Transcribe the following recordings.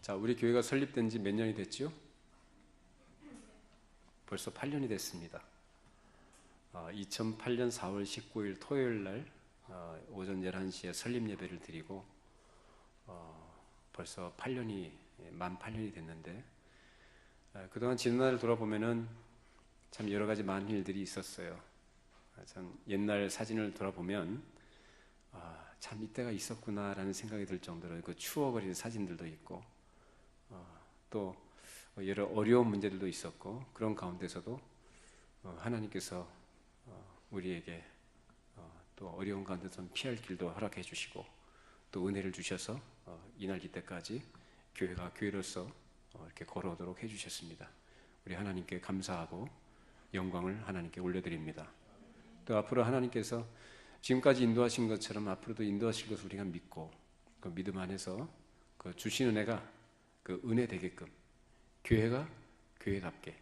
자, 우리 교회가 설립된 지 몇 년이 됐죠? 벌써 8년이 됐습니다. 2008년 4월 19일 토요일 날 오전 11시에 설립 예배를 드리고 벌써 만 8년이 됐는데 그동안 지난 날을 돌아보면은 참 여러 가지 많은 일들이 있었어요. 참 옛날 사진을 돌아보면 참 이때가 있었구나라는 생각이 들 정도로 그 추억어린 사진들도 있고 또 여러 어려운 문제들도 있었고 그런 가운데서도 하나님께서 우리에게 또 어려운 가운데서 피할 길도 허락해 주시고 또 은혜를 주셔서 이날 이때까지 교회가 교회로서 이렇게 걸어오도록 해주셨습니다. 우리 하나님께 감사하고 영광을 하나님께 올려드립니다. 또 앞으로 하나님께서 지금까지 인도하신 것처럼 앞으로도 인도하실 것을 우리가 믿고 그 믿음 안에서 그 주신 은혜가 그 은혜 되게끔 교회가 교회답게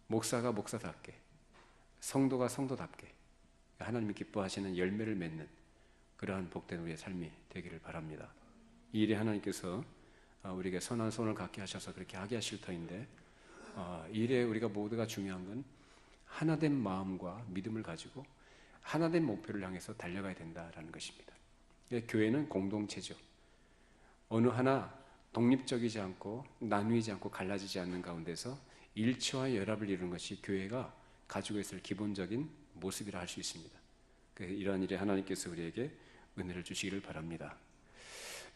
목사가 목사답게 성도가 성도답게 하나님이 기뻐하시는 열매를 맺는 그러한 복된 우리의 삶이 되기를 바랍니다. 이 일에 하나님께서 우리에게 선한 손을 갖게 하셔서 그렇게 하게 하실 터인데 이 일에 우리가 모두가 중요한 건 하나된 마음과 믿음을 가지고 하나된 목표를 향해서 달려가야 된다라는 것입니다. 교회는 공동체죠. 어느 하나 독립적이지 않고 나누이지 않고 갈라지지 않는 가운데서 일치와 연합을 이루는 것이 교회가 가지고 있을 기본적인 모습이라 할 수 있습니다. 이러한 일에 하나님께서 우리에게 은혜를 주시기를 바랍니다.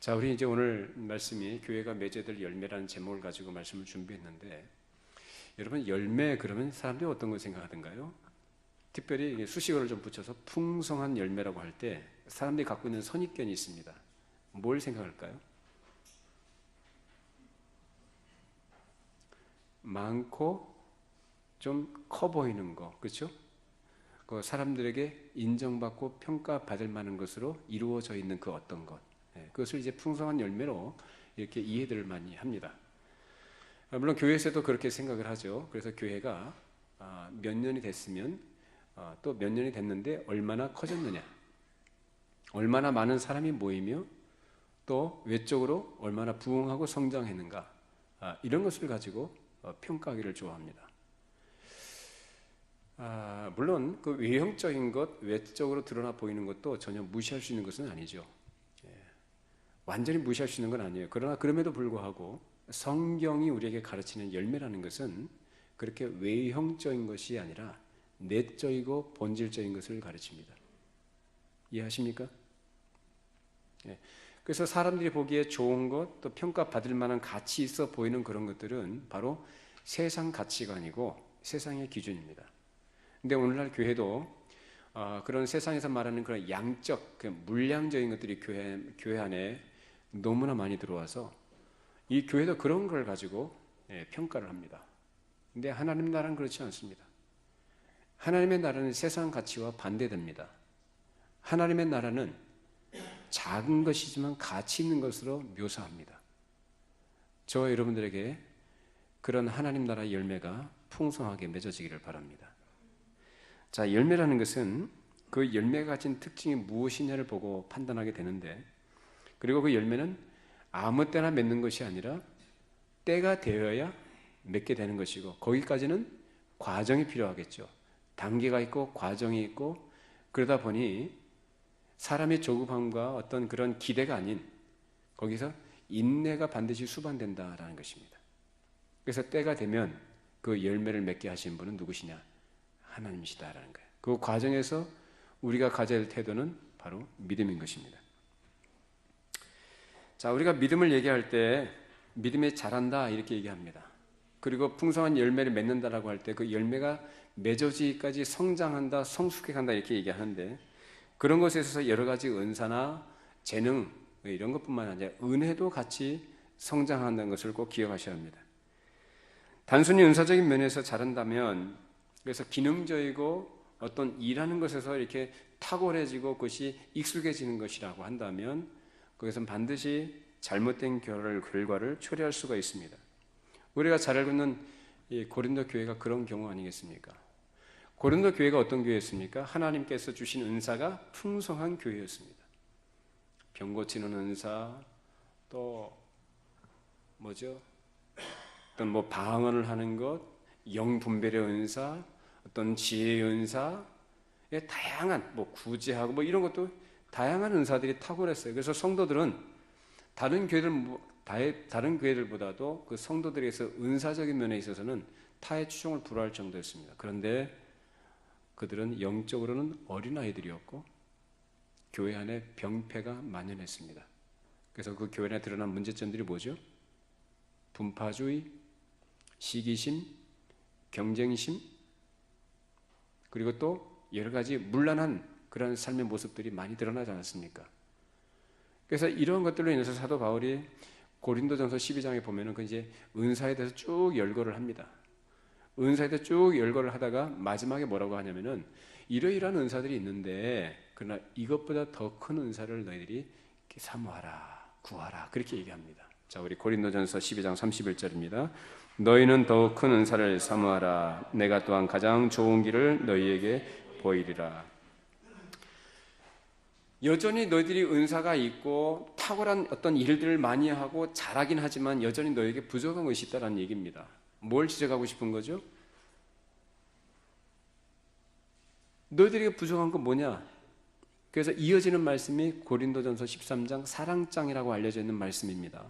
자, 우리 이제 오늘 말씀이 교회가 맺어야 될 열매라는 제목을 가지고 말씀을 준비했는데 여러분 열매 그러면 사람들이 어떤 걸 생각하던가요? 특별히 수식어를 좀 붙여서 풍성한 열매라고 할 때 사람들이 갖고 있는 선입견이 있습니다. 뭘 생각할까요? 많고 좀 커 보이는 거, 그렇죠? 그 사람들에게 인정받고 평가받을 만한 것으로 이루어져 있는 그 어떤 것, 그것을 이제 풍성한 열매로 이렇게 이해들을 많이 합니다. 물론 교회에서도 그렇게 생각을 하죠. 그래서 교회가 몇 년이 됐으면 또 몇 년이 됐는데 얼마나 커졌느냐, 얼마나 많은 사람이 모이며 또 외적으로 얼마나 부흥하고 성장했는가, 이런 것을 가지고 평가하기를 좋아합니다. 물론 그 외형적인 것, 외적으로 드러나 보이는 것도 전혀 무시할 수 있는 것은 아니죠. 완전히 무시할 수 있는 건 아니에요. 그러나 그럼에도 불구하고 성경이 우리에게 가르치는 열매라는 것은 그렇게 외형적인 것이 아니라 내적이고 본질적인 것을 가르칩니다. 이해하십니까? 그래서 사람들이 보기에 좋은 것, 또 평가받을 만한 가치 있어 보이는 그런 것들은 바로 세상 가치관이고 세상의 기준입니다. 근데 오늘날 교회도 그런 세상에서 말하는 그런 양적, 물량적인 것들이 교회 안에 너무나 많이 들어와서 이 교회도 그런 걸 가지고 평가를 합니다. 근데 하나님 나라는 그렇지 않습니다. 하나님의 나라는 세상 가치와 반대됩니다. 하나님의 나라는 작은 것이지만 가치 있는 것으로 묘사합니다. 저와 여러분들에게 그런 하나님 나라의 열매가 풍성하게 맺어지기를 바랍니다. 자, 열매라는 것은 그 열매가 가진 특징이 무엇이냐를 보고 판단하게 되는데, 그리고 그 열매는 아무 때나 맺는 것이 아니라 때가 되어야 맺게 되는 것이고, 거기까지는 과정이 필요하겠죠. 단계가 있고 과정이 있고, 그러다 보니 사람의 조급함과 어떤 그런 기대가 아닌 거기서 인내가 반드시 수반된다라는 것입니다. 그래서 때가 되면 그 열매를 맺게 하신 분은 누구시냐? 하나님이시다라는 거예요. 그 과정에서 우리가 가져야 할 태도는 바로 믿음인 것입니다. 자, 우리가 믿음을 얘기할 때 믿음에 자란다 이렇게 얘기합니다. 그리고 풍성한 열매를 맺는다라고 할 때 그 열매가 맺어지기까지 성장한다, 성숙해간다 이렇게 얘기하는데, 그런 것에 있어서 여러 가지 은사나 재능 이런 것뿐만 아니라 은혜도 같이 성장한다는 것을 꼭 기억하셔야 합니다. 단순히 은사적인 면에서 자란다면, 그래서 기능적이고 어떤 일하는 것에서 이렇게 탁월해지고 그것이 익숙해지는 것이라고 한다면 그것은 반드시 잘못된 결과를 초래할 수가 있습니다. 우리가 잘 알고 있는 이 고린도 교회가 그런 경우 아니겠습니까? 고린도 교회가 어떤 교회였습니까? 하나님께서 주신 은사가 풍성한 교회였습니다. 병 고치는 은사, 또 뭐죠? 어떤 뭐 방언을 하는 것, 영분별의 은사, 어떤 지혜의 은사, 다양한 뭐 구제하고 뭐 이런 것도 다양한 은사들이 탁월했어요. 그래서 성도들은 다른 교회들보다도 그 성도들에서 은사적인 면에 있어서는 타의 추종을 불허할 정도였습니다. 그런데 그들은 영적으로는 어린아이들이었고 교회 안에 병폐가 만연했습니다. 그래서 그 교회 안에 드러난 문제점들이 뭐죠? 분파주의, 시기심, 경쟁심, 그리고 또 여러 가지 문란한 그런 삶의 모습들이 많이 드러나지 않았습니까? 그래서 이런 것들로 인해서 사도 바울이 고린도전서 12장에 보면은 그 이제 은사에 대해서 쭉 열거를 합니다. 은사에 대해서 쭉 열거를 하다가 마지막에 뭐라고 하냐면은 이러이러한 은사들이 있는데 그러나 이것보다 더 큰 은사를 너희들이 사모하라, 구하라 그렇게 얘기합니다. 자, 우리 고린도전서 12장 31절입니다. 너희는 더욱 큰 은사를 사모하라. 내가 또한 가장 좋은 길을 너희에게 보이리라. 여전히 너희들이 은사가 있고 탁월한 어떤 일들을 많이 하고 잘하긴 하지만 여전히 너희에게 부족한 것이 있다는 얘기입니다. 뭘 지적하고 싶은 거죠? 너희들에게 부족한 건 뭐냐? 그래서 이어지는 말씀이 고린도전서 13장 사랑장이라고 알려져 있는 말씀입니다.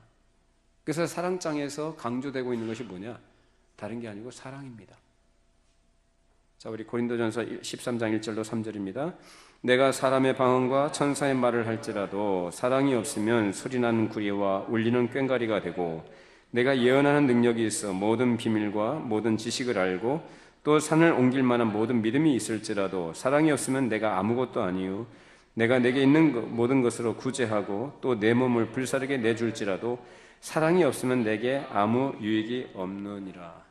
그래서 사랑장에서 강조되고 있는 것이 뭐냐? 다른 게 아니고 사랑입니다. 자, 우리 고린도전서 13장 1절로 3절입니다. 내가 사람의 방언과 천사의 말을 할지라도 사랑이 없으면 소리나는 구리와 울리는 꽹과리가 되고 내가 예언하는 능력이 있어 모든 비밀과 모든 지식을 알고 또 산을 옮길 만한 모든 믿음이 있을지라도 사랑이 없으면 내가 아무것도 아니요 내가 내게 있는 모든 것으로 구제하고 또 내 몸을 불사르게 내줄지라도 사랑이 없으면 내게 아무 유익이 없느니라.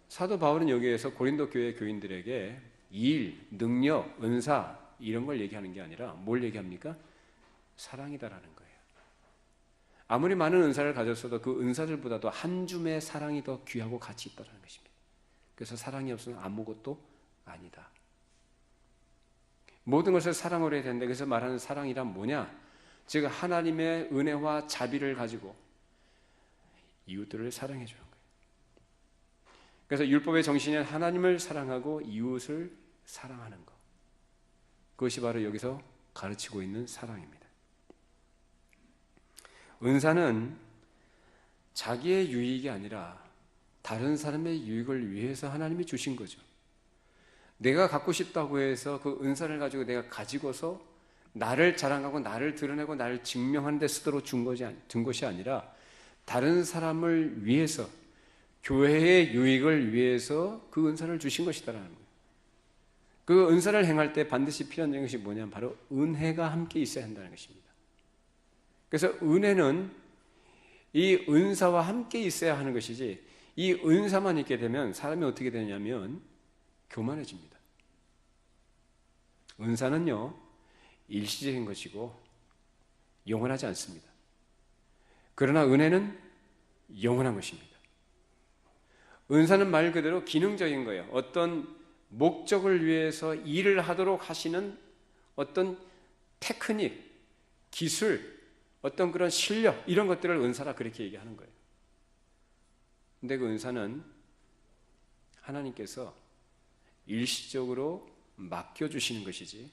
사도 바울은 여기에서 고린도 교회 교인들에게 일, 능력, 은사 이런 걸 얘기하는 게 아니라 뭘 얘기합니까? 사랑이다라는 거예요. 아무리 많은 은사를 가졌어도 그 은사들보다도 한 줌의 사랑이 더 귀하고 가치 있다는 것입니다. 그래서 사랑이 없으면 아무것도 아니다. 모든 것을 사랑으로 해야 되는데 그래서 말하는 사랑이란 뭐냐? 즉 하나님의 은혜와 자비를 가지고 이웃들을 사랑해 주는 거예요. 그래서 율법의 정신은 하나님을 사랑하고 이웃을 사랑하는 것. 그것이 바로 여기서 가르치고 있는 사랑입니다. 은사는 자기의 유익이 아니라 다른 사람의 유익을 위해서 하나님이 주신 거죠. 내가 갖고 싶다고 해서 그 은사를 가지고 내가 가지고서 나를 자랑하고 나를 드러내고 나를 증명하는 데 쓰도록 준 것이 아니라 다른 사람을 위해서 교회의 유익을 위해서 그 은사를 주신 것이다라는 거예요. 그 은사를 행할 때 반드시 필요한 것이 뭐냐면 바로 은혜가 함께 있어야 한다는 것입니다. 그래서 은혜는 이 은사와 함께 있어야 하는 것이지 이 은사만 있게 되면 사람이 어떻게 되냐면 교만해집니다. 은사는요 일시적인 것이고 영원하지 않습니다. 그러나 은혜는 영원한 것입니다. 은사는 말 그대로 기능적인 거예요. 어떤 목적을 위해서 일을 하도록 하시는 어떤 테크닉, 기술, 어떤 그런 실력 이런 것들을 은사라 그렇게 얘기하는 거예요. 근데 그 은사는 하나님께서 일시적으로 맡겨주시는 것이지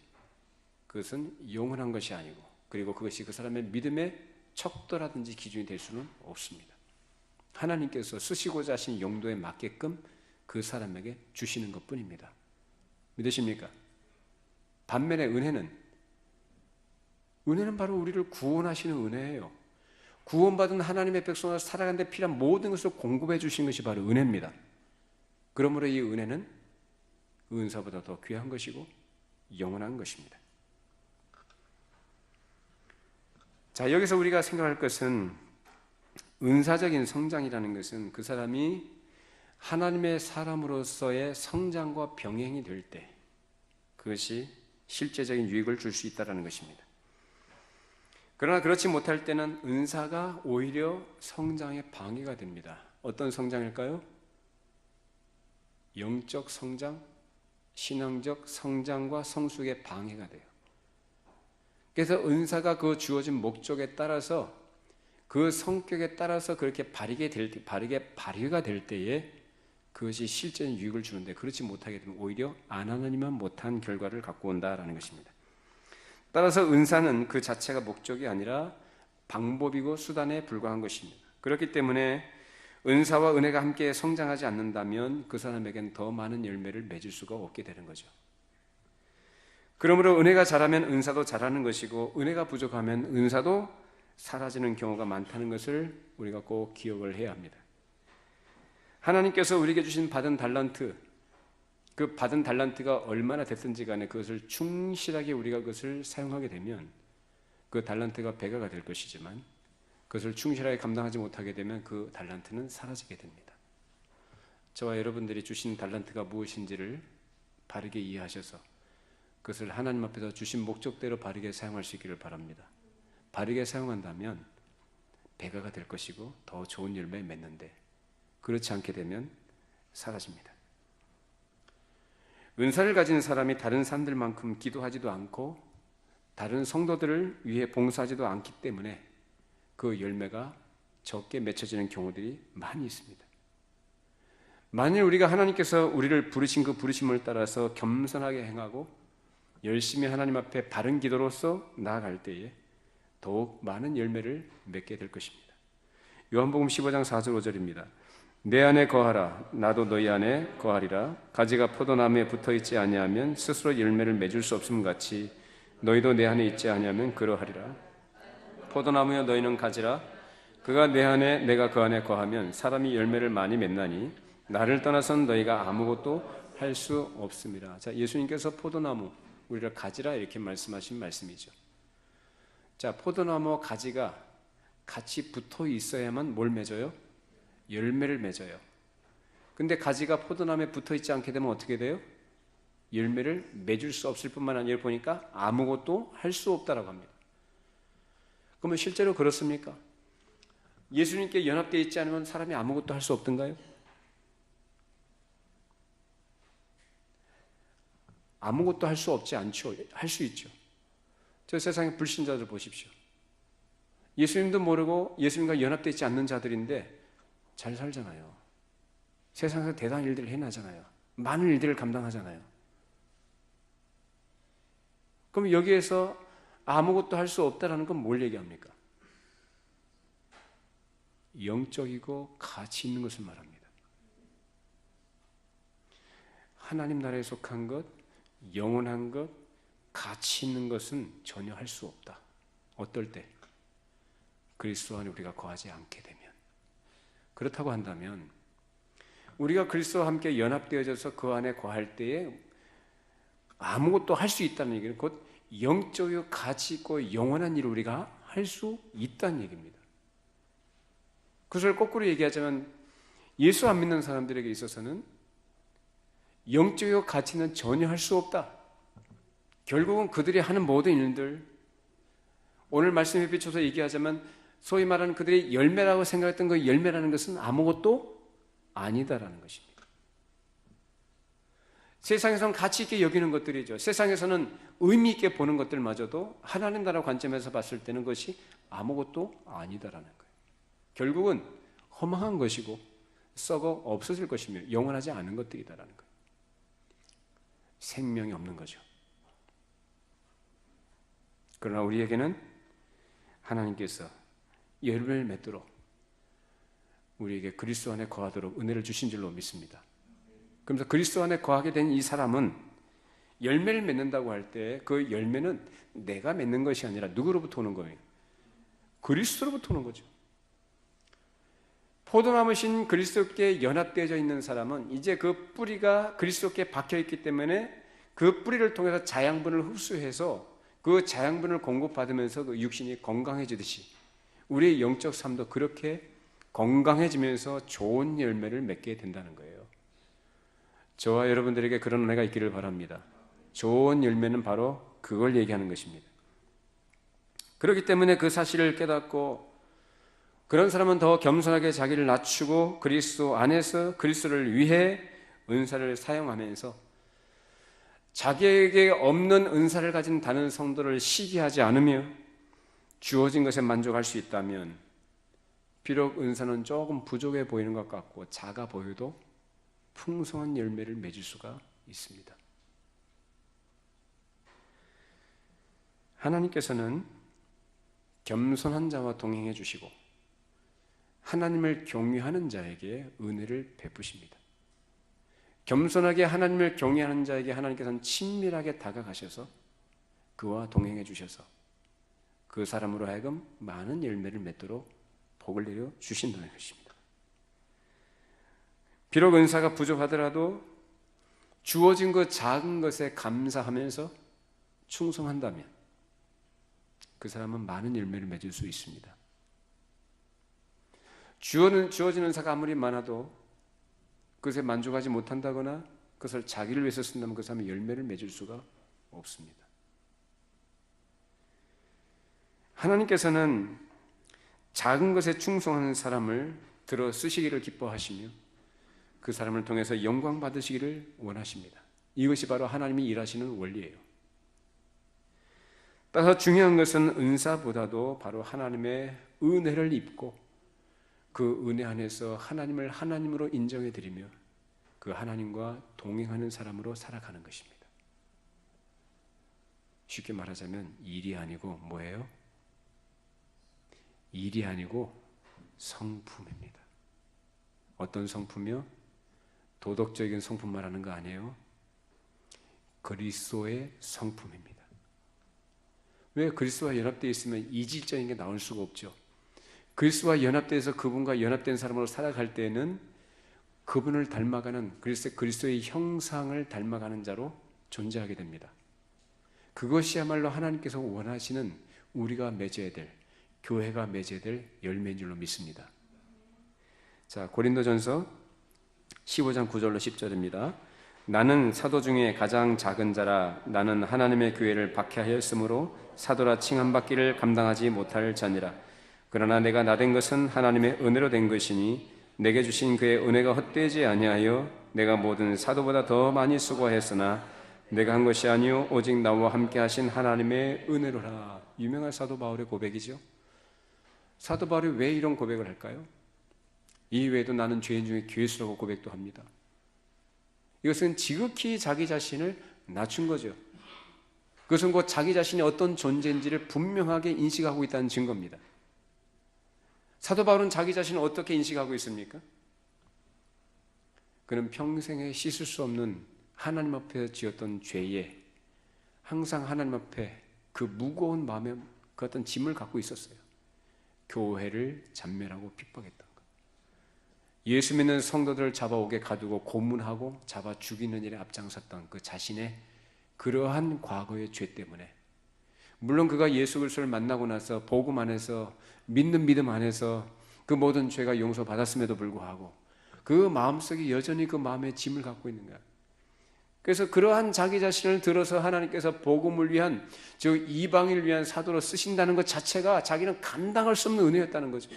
그것은 영원한 것이 아니고 그리고 그것이 그 사람의 믿음의 척도라든지 기준이 될 수는 없습니다. 하나님께서 쓰시고자 하신 용도에 맞게끔 그 사람에게 주시는 것뿐입니다. 믿으십니까? 반면에 은혜는 바로 우리를 구원하시는 은혜예요. 구원받은 하나님의 백성을 살아가는 데 필요한 모든 것을 공급해 주신 것이 바로 은혜입니다. 그러므로 이 은혜는 은사보다 더 귀한 것이고 영원한 것입니다. 자, 여기서 우리가 생각할 것은 은사적인 성장이라는 것은 그 사람이 하나님의 사람으로서의 성장과 병행이 될 때 그것이 실제적인 유익을 줄 수 있다는 것입니다. 그러나 그렇지 못할 때는 은사가 오히려 성장에 방해가 됩니다. 어떤 성장일까요? 영적 성장, 신앙적 성장과 성숙에 방해가 돼요. 그래서 은사가 그 주어진 목적에 따라서 그 성격에 따라서 그렇게 바르게 발휘가 될 때에 그것이 실제는 유익을 주는데, 그렇지 못하게 되면 오히려 안 하느니만 못한 결과를 갖고 온다라는 것입니다. 따라서 은사는 그 자체가 목적이 아니라 방법이고 수단에 불과한 것입니다. 그렇기 때문에 은사와 은혜가 함께 성장하지 않는다면 그 사람에겐 더 많은 열매를 맺을 수가 없게 되는 거죠. 그러므로 은혜가 자라면 은사도 자라는 것이고, 은혜가 부족하면 은사도 사라지는 경우가 많다는 것을 우리가 꼭 기억을 해야 합니다. 하나님께서 우리에게 주신 받은 달란트, 그 받은 달란트가 얼마나 됐든지 간에 그것을 충실하게 우리가 그것을 사용하게 되면 그 달란트가 배가가 될 것이지만, 그것을 충실하게 감당하지 못하게 되면 그 달란트는 사라지게 됩니다. 저와 여러분들이 주신 달란트가 무엇인지를 바르게 이해하셔서 그것을 하나님 앞에서 주신 목적대로 바르게 사용할 수 있기를 바랍니다. 바르게 사용한다면 배가가 될 것이고 더 좋은 열매 맺는데, 그렇지 않게 되면 사라집니다. 은사를 가진 사람이 다른 사람들만큼 기도하지도 않고 다른 성도들을 위해 봉사하지도 않기 때문에 그 열매가 적게 맺혀지는 경우들이 많이 있습니다. 만일 우리가 하나님께서 우리를 부르신 그 부르심을 따라서 겸손하게 행하고 열심히 하나님 앞에 바른 기도로서 나아갈 때에 더욱 많은 열매를 맺게 될 것입니다. 요한복음 15장 4절 5절입니다. 내 안에 거하라, 나도 너희 안에 거하리라. 가지가 포도나무에 붙어있지 아니하면 스스로 열매를 맺을 수 없음 같이 너희도 내 안에 있지 아니하면 그러하리라. 포도나무여 너희는 가지라. 그가 내 안에 내가 그 안에 거하면 사람이 열매를 많이 맺나니 나를 떠나선 너희가 아무것도 할 수 없습니다. 자, 예수님께서 포도나무, 우리를 가지라 이렇게 말씀하신 말씀이죠. 자, 포도나무와 가지가 같이 붙어 있어야만 뭘 맺어요? 열매를 맺어요. 근데 가지가 포도나무에 붙어 있지 않게 되면 어떻게 돼요? 열매를 맺을 수 없을 뿐만 아니라 보니까 아무것도 할 수 없다라고 합니다. 그러면 실제로 그렇습니까? 예수님께 연합되어 있지 않으면 사람이 아무것도 할 수 없던가요? 아무것도 할 수 없지 않죠. 할 수 있죠. 저 세상의 불신자들 보십시오. 예수님도 모르고 예수님과 연합되어 있지 않는 자들인데 잘 살잖아요. 세상에서 대단한 일들을 해나잖아요. 많은 일들을 감당하잖아요. 그럼 여기에서 아무것도 할 수 없다는 건 뭘 얘기합니까? 영적이고 가치 있는 것을 말합니다. 하나님 나라에 속한 것, 영원한 것, 가치 있는 것은 전혀 할 수 없다. 어떨 때? 그리스도 안에 우리가 거하지 않게 되면. 그렇다고 한다면 우리가 그리스도와 함께 연합되어져서 그 안에 거할 때에 아무것도 할 수 있다는 얘기는 곧 영적이고 가치 있고 영원한 일을 우리가 할 수 있다는 얘기입니다. 그것을 거꾸로 얘기하자면 예수 안 믿는 사람들에게 있어서는 영적이고 가치는 전혀 할 수 없다. 결국은 그들이 하는 모든 일들, 오늘 말씀에 비춰서 얘기하자면 소위 말하는 그들의 열매라고 생각했던 그 열매라는 것은 아무것도 아니다라는 것입니다. 세상에서는 가치 있게 여기는 것들이죠. 세상에서는 의미 있게 보는 것들마저도 하나님 나라 관점에서 봤을 때는 그것이 아무것도 아니다라는 거예요. 결국은 허망한 것이고 썩어 없어질 것이며 영원하지 않은 것들이다라는 거예요. 생명이 없는 거죠. 그러나 우리에게는 하나님께서 열매를 맺도록 우리에게 그리스도 안에 거하도록 은혜를 주신 줄로 믿습니다. 그러면서 그리스도 안에 거하게 된 이 사람은 열매를 맺는다고 할 때 그 열매는 내가 맺는 것이 아니라 누구로부터 오는 거예요? 그리스도로부터 오는 거죠. 포도나무신 그리스도께 연합되어져 있는 사람은 이제 그 뿌리가 그리스도께 박혀있기 때문에 그 뿌리를 통해서 자양분을 흡수해서 그 자양분을 공급받으면서 그 육신이 건강해지듯이 우리의 영적 삶도 그렇게 건강해지면서 좋은 열매를 맺게 된다는 거예요. 저와 여러분들에게 그런 은혜가 있기를 바랍니다. 좋은 열매는 바로 그걸 얘기하는 것입니다. 그렇기 때문에 그 사실을 깨닫고 그런 사람은 더 겸손하게 자기를 낮추고 그리스도 안에서 그리스도를 위해 은사를 사용하면서 자기에게 없는 은사를 가진 다른 성도를 시기하지 않으며 주어진 것에 만족할 수 있다면 비록 은사는 조금 부족해 보이는 것 같고 작아 보여도 풍성한 열매를 맺을 수가 있습니다. 하나님께서는 겸손한 자와 동행해 주시고 하나님을 경외하는 자에게 은혜를 베푸십니다. 겸손하게 하나님을 경외하는 자에게 하나님께서는 친밀하게 다가가셔서 그와 동행해 주셔서 그 사람으로 하여금 많은 열매를 맺도록 복을 내려 주신다는 것입니다. 비록 은사가 부족하더라도 주어진 그 작은 것에 감사하면서 충성한다면 그 사람은 많은 열매를 맺을 수 있습니다. 주어진 은사가 아무리 많아도 그것에 만족하지 못한다거나 그것을 자기를 위해서 쓴다면 그 사람은 열매를 맺을 수가 없습니다. 하나님께서는 작은 것에 충성하는 사람을 들어 쓰시기를 기뻐하시며 그 사람을 통해서 영광 받으시기를 원하십니다. 이것이 바로 하나님이 일하시는 원리예요. 따라서 중요한 것은 은사보다도 바로 하나님의 은혜를 입고 그 은혜 안에서 하나님을 하나님으로 인정해 드리며 그 하나님과 동행하는 사람으로 살아가는 것입니다. 쉽게 말하자면 일이 아니고 뭐예요? 일이 아니고 성품입니다. 어떤 성품이요? 도덕적인 성품 말하는 거 아니에요. 그리스도의 성품입니다. 왜 그리스도와 연합되어 있으면 이질적인 게 나올 수가 없죠. 그리스도와 연합돼서 그분과 연합된 사람으로 살아갈 때에는 그분을 닮아가는 그리스도의 형상을 닮아가는 자로 존재하게 됩니다. 그것이야말로 하나님께서 원하시는 우리가 맺어야 될, 교회가 맺어야 될 열매인 줄로 믿습니다. 자, 고린도전서 15장 9절로 10절입니다. 나는 사도 중에 가장 작은 자라. 나는 하나님의 교회를 박해하였으므로 사도라 칭함받기를 감당하지 못할 자니라. 그러나 내가 나된 것은 하나님의 은혜로 된 것이니 내게 주신 그의 은혜가 헛되지 아니하여 내가 모든 사도보다 더 많이 수고하였으나 내가 한 것이 아니요 오직 나와 함께 하신 하나님의 은혜로라. 유명한 사도 바울의 고백이죠. 사도 바울이 왜 이런 고백을 할까요? 이외에도 나는 죄인 중에 괴수라고 고백도 합니다. 이것은 지극히 자기 자신을 낮춘 거죠. 그것은 곧 자기 자신이 어떤 존재인지를 분명하게 인식하고 있다는 증거입니다. 사도 바울은 자기 자신을 어떻게 인식하고 있습니까? 그는 평생에 씻을 수 없는 하나님 앞에 지었던 죄에 항상 하나님 앞에 그 무거운 마음에 그 어떤 짐을 갖고 있었어요. 교회를 잔멸하고 핍박했던 것. 예수 믿는 성도들을 잡아오게 가두고 고문하고 잡아 죽이는 일에 앞장섰던 그 자신의 그러한 과거의 죄 때문에, 물론 그가 예수 그리스도를 만나고 나서 복음 안에서 믿는 믿음 안에서 그 모든 죄가 용서받았음에도 불구하고 그 마음속에 여전히 그 마음의 짐을 갖고 있는 거야. 그래서 그러한 자기 자신을 들어서 하나님께서 복음을 위한, 즉 이방인을 위한 사도로 쓰신다는 것 자체가 자기는 감당할 수 없는 은혜였다는 거죠.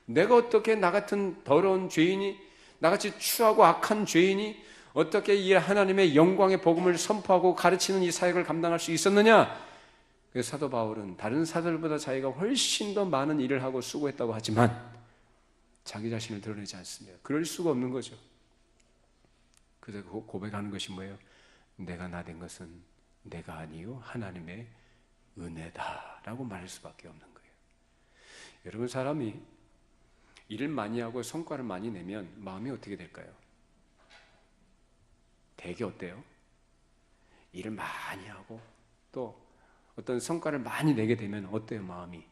내가 어떻게 나 같은 더러운 죄인이, 나같이 추하고 악한 죄인이 어떻게 이 하나님의 영광의 복음을 선포하고 가르치는 이 사역을 감당할 수 있었느냐? 그래서 사도 바울은 다른 사도들보다 자기가 훨씬 더 많은 일을 하고 수고했다고 하지만 자기 자신을 드러내지 않습니다. 그럴 수가 없는 거죠. 그래서 고백하는 것이 뭐예요? 내가 나된 것은 내가 아니요 하나님의 은혜다라고 말할 수밖에 없는 거예요. 여러분, 사람이 일을 많이 하고 성과를 많이 내면 마음이 어떻게 될까요? 되게 어때요? 일을 많이 하고 또 어떤 성과를 많이 내게 되면 어때요? 마음이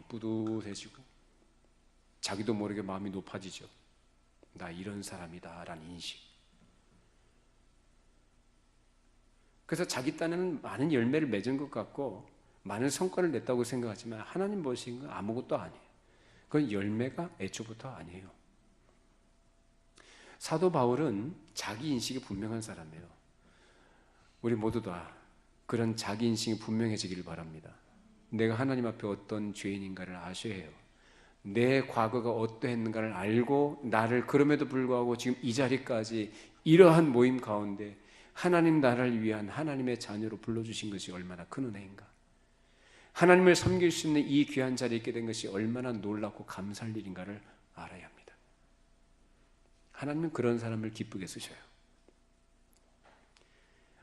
뿌듯해지고 자기도 모르게 마음이 높아지죠. 나 이런 사람이다 라는 인식. 그래서 자기 딴에는 많은 열매를 맺은 것 같고 많은 성과를 냈다고 생각하지만 하나님 보시는 건 아무것도 아니에요. 그건 열매가 애초부터 아니에요. 사도 바울은 자기 인식이 분명한 사람이에요. 우리 모두 다 그런 자기 인식이 분명해지기를 바랍니다. 내가 하나님 앞에 어떤 죄인인가를 아셔야 해요. 내 과거가 어떠했는가를 알고 나를 그럼에도 불구하고 지금 이 자리까지 이러한 모임 가운데 하나님 나라를 위한 하나님의 자녀로 불러주신 것이 얼마나 큰 은혜인가. 하나님을 섬길 수 있는 이 귀한 자리에 있게 된 것이 얼마나 놀랍고 감사할 일인가를 알아야 합니다. 하나님은 그런 사람을 기쁘게 쓰셔요.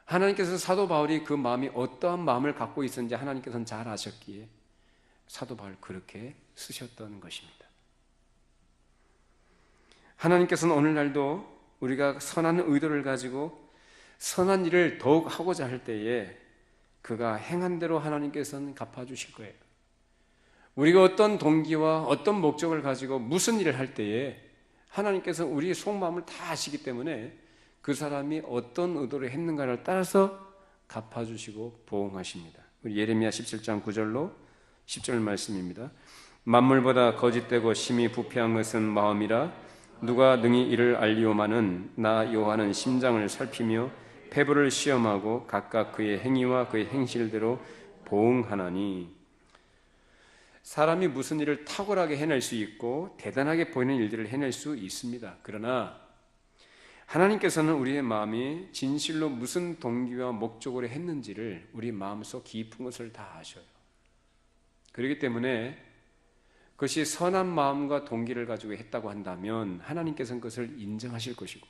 하나님께서 사도 바울이 그 마음이 어떠한 마음을 갖고 있었는지 하나님께서는 잘 아셨기에 사도 바울 그렇게 쓰셨던 것입니다. 하나님께서는 오늘날도 우리가 선한 의도를 가지고 선한 일을 더욱 하고자 할 때에 그가 행한 대로 하나님께서는 갚아주실 거예요. 우리가 어떤 동기와 어떤 목적을 가지고 무슨 일을 할 때에 하나님께서는 우리의 속마음을 다 아시기 때문에 그 사람이 어떤 의도를 했는가를 따라서 갚아주시고 보응하십니다. 우리 예레미야 17장 9절로 10절 말씀입니다. 만물보다 거짓되고 심히 부패한 것은 마음이라 누가 능히 이를 알리오마는 나 여호와는 심장을 살피며 폐부를 시험하고 각각 그의 행위와 그의 행실대로 보응하나니. 사람이 무슨 일을 탁월하게 해낼 수 있고 대단하게 보이는 일들을 해낼 수 있습니다. 그러나 하나님께서는 우리의 마음이 진실로 무슨 동기와 목적으로 했는지를 우리 마음속 깊은 것을 다 아셔요. 그렇기 때문에 그것이 선한 마음과 동기를 가지고 했다고 한다면 하나님께서는 그것을 인정하실 것이고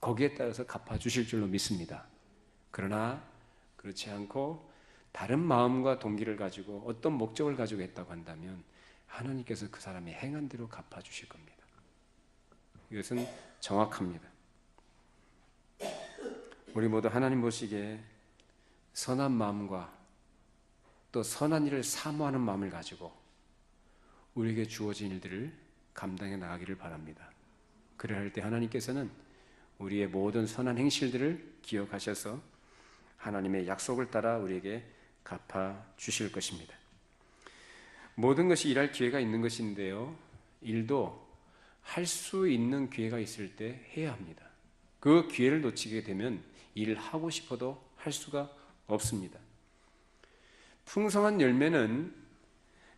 거기에 따라서 갚아주실 줄로 믿습니다. 그러나 그렇지 않고 다른 마음과 동기를 가지고 어떤 목적을 가지고 했다고 한다면 하나님께서 그 사람이 행한 대로 갚아주실 겁니다. 이것은 정확합니다. 우리 모두 하나님 보시기에 선한 마음과 또 선한 일을 사모하는 마음을 가지고 우리에게 주어진 일들을 감당해 나가기를 바랍니다. 그래야 할 때 하나님께서는 우리의 모든 선한 행실들을 기억하셔서 하나님의 약속을 따라 우리에게 갚아 주실 것입니다. 모든 것이 일할 기회가 있는 것인데요, 일도 할 수 있는 기회가 있을 때 해야 합니다. 그 기회를 놓치게 되면 일을 하고 싶어도 할 수가 없습니다. 풍성한 열매는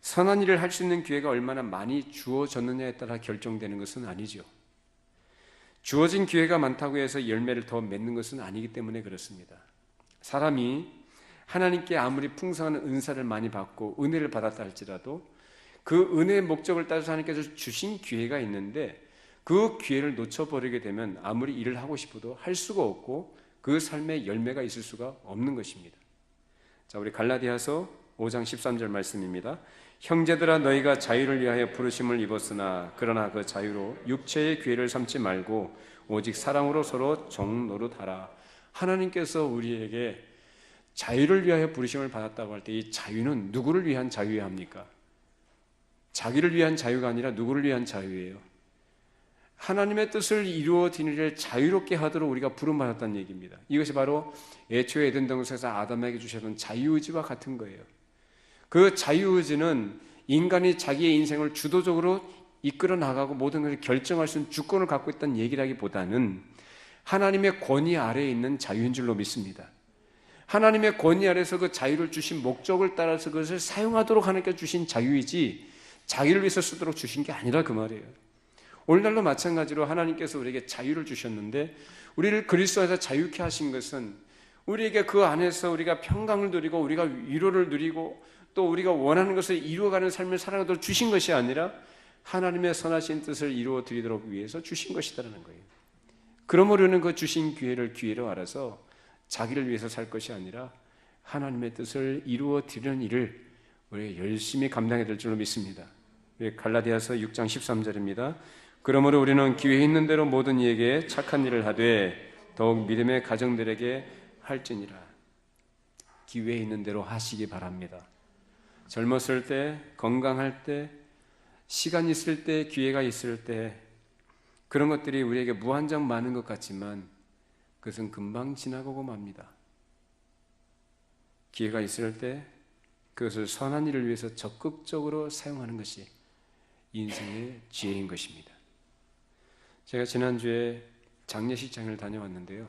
선한 일을 할 수 있는 기회가 얼마나 많이 주어졌느냐에 따라 결정되는 것은 아니죠. 주어진 기회가 많다고 해서 열매를 더 맺는 것은 아니기 때문에 그렇습니다. 사람이 하나님께 아무리 풍성한 은사를 많이 받고 은혜를 받았다 할지라도 그 은혜의 목적을 따라서 하나님께서 주신 기회가 있는데 그 기회를 놓쳐버리게 되면 아무리 일을 하고 싶어도 할 수가 없고 그 삶에 열매가 있을 수가 없는 것입니다. 자, 우리 갈라디아서 5장 13절 말씀입니다. 형제들아 너희가 자유를 위하여 부르심을 입었으나 그러나 그 자유로 육체의 기회를 삼지 말고 오직 사랑으로 서로 종노릇하라. 하나님께서 우리에게 자유를 위하여 부르심을 받았다고 할 때 이 자유는 누구를 위한 자유여야 합니까? 자기를 위한 자유가 아니라 누구를 위한 자유예요? 하나님의 뜻을 이루어 드리기를 자유롭게 하도록 우리가 부름받았다는 얘기입니다. 이것이 바로 애초에 에덴 동산에서 아담에게 주셨던 자유의지와 같은 거예요. 그 자유의지는 인간이 자기의 인생을 주도적으로 이끌어 나가고 모든 것을 결정할 수 있는 주권을 갖고 있다는 얘기라기보다는 하나님의 권위 아래에 있는 자유인 줄로 믿습니다. 하나님의 권위 아래에서 그 자유를 주신 목적을 따라서 그것을 사용하도록 하나님께 주신 자유이지 자기를 위해서 쓰도록 주신 게 아니라 그 말이에요. 오늘날도 마찬가지로 하나님께서 우리에게 자유를 주셨는데 우리를 그리스도 안에서 자유케 하신 것은 우리에게 그 안에서 우리가 평강을 누리고 우리가 위로를 누리고 또 우리가 원하는 것을 이루어가는 삶을 살아가도록 주신 것이 아니라 하나님의 선하신 뜻을 이루어 드리도록 위해서 주신 것이라는 거예요. 그러므로 우리는 그 주신 기회를 기회로 알아서 자기를 위해서 살 것이 아니라 하나님의 뜻을 이루어 드리는 일을 우리가 열심히 감당해야 될 줄로 믿습니다. 갈라디아서 6장 13절입니다. 그러므로 우리는 기회 있는 대로 모든 이에게 착한 일을 하되 더욱 믿음의 가정들에게 할지니라. 기회 있는 대로 하시기 바랍니다. 젊었을 때, 건강할 때, 시간 있을 때, 기회가 있을 때 그런 것들이 우리에게 무한정 많은 것 같지만 그것은 금방 지나가고 맙니다. 기회가 있을 때 그것을 선한 일을 위해서 적극적으로 사용하는 것이 인생의 지혜인 것입니다. 제가 지난주에 장례식장을 다녀왔는데요.